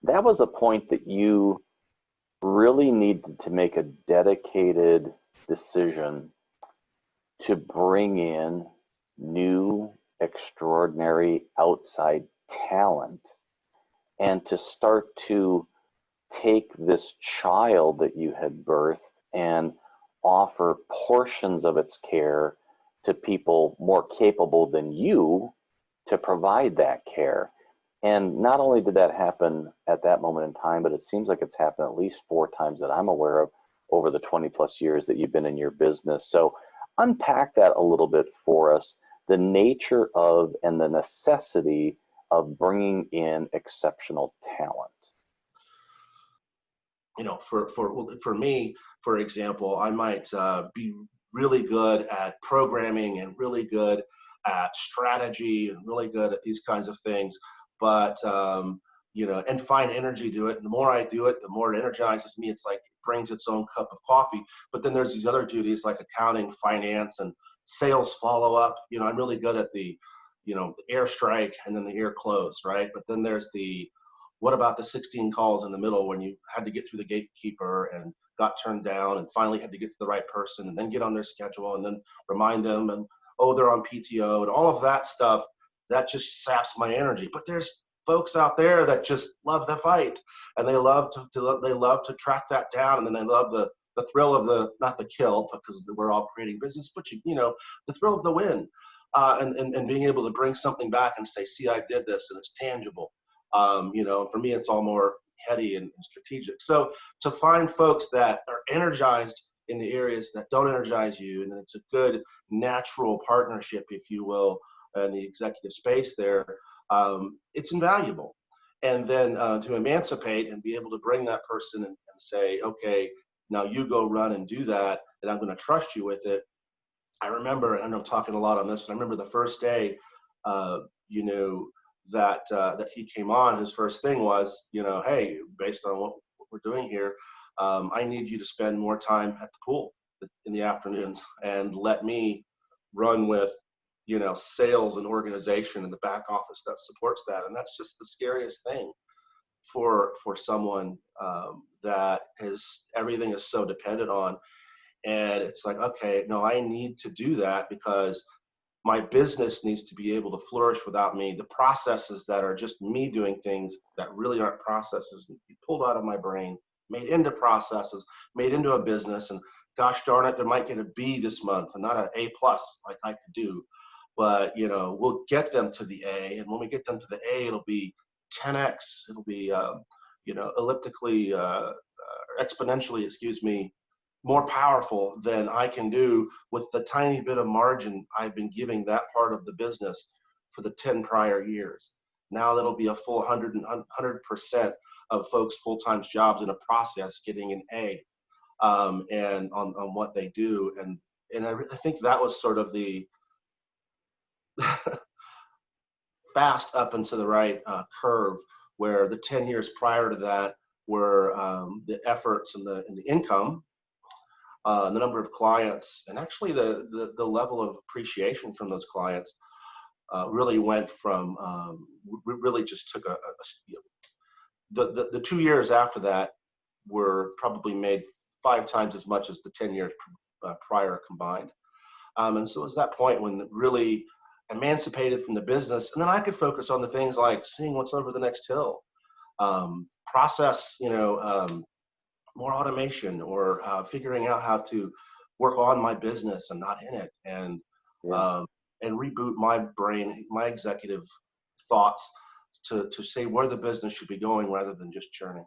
that was a point that you really needed to make a dedicated decision to bring in new, extraordinary outside talent and to start to take this child that you had birthed and offer portions of its care to people more capable than you to provide that care. And not only did that happen at that moment in time, but it seems like it's happened at least four times that I'm aware of over the 20 plus years that you've been in your business. So unpack that a little bit for us, the nature of and the necessity of bringing in exceptional talent. For me, for example, I might be really good at programming and really good at strategy and really good at these kinds of things, but and find energy to it. And the more I do it, the more it energizes me. It's like it brings its own cup of coffee. But then there's these other duties like accounting, finance, and sales follow up. I'm really good at the airstrike and then the air close, right? But then there's the what about the 16 calls in the middle when you had to get through the gatekeeper and got turned down and finally had to get to the right person and then get on their schedule and then remind them and, oh, they're on PTO and all of that stuff that just saps my energy. But there's folks out there that just love the fight and they love to track that down, and then they love the thrill of not the kill because we're all creating business, but the thrill of the win, and being able to bring something back and say, see, I did this and it's tangible. For me, it's all more heady and strategic. So to find folks that are energized in the areas that don't energize you, and it's a good natural partnership, if you will, in the executive space there, it's invaluable. And then to emancipate and be able to bring that person and say, okay, now you go run and do that, and I'm going to trust you with it. I remember, and I'm talking a lot on this, and I remember the first day, that he came on, his first thing was, hey, based on what we're doing here, I need you to spend more time at the pool in the afternoons and let me run with, sales and organization in the back office that supports that. And that's just the scariest thing for someone that everything is so dependent on. And it's like, okay, no, I need to do that because my business needs to be able to flourish without me. The processes that are just me doing things that really aren't processes need to be pulled out of my brain, made into processes, made into a business. And gosh darn it, there might get a B this month and not an A plus like I could do. But, we'll get them to the A. And when we get them to the A, it'll be 10X. It'll be, elliptically, exponentially, excuse me, more powerful than I can do with the tiny bit of margin I've been giving that part of the business for the 10 prior years. Now that'll be a full 100% of folks' full-time jobs in a process getting an A, and on what they do. And I think that was sort of the fast up and to the right curve, where the 10 years prior to that were the efforts and the income, the number of clients, and actually the level of appreciation from those clients really went from, really just took the 2 years after that were probably made 5 times as much as the 10 years prior combined. And so it was that point when really emancipated from the business, and then I could focus on the things like seeing what's over the next hill, process, more automation, or figuring out how to work on my business and not in it, Yeah. and reboot my brain, my executive thoughts to say where the business should be going rather than just churning.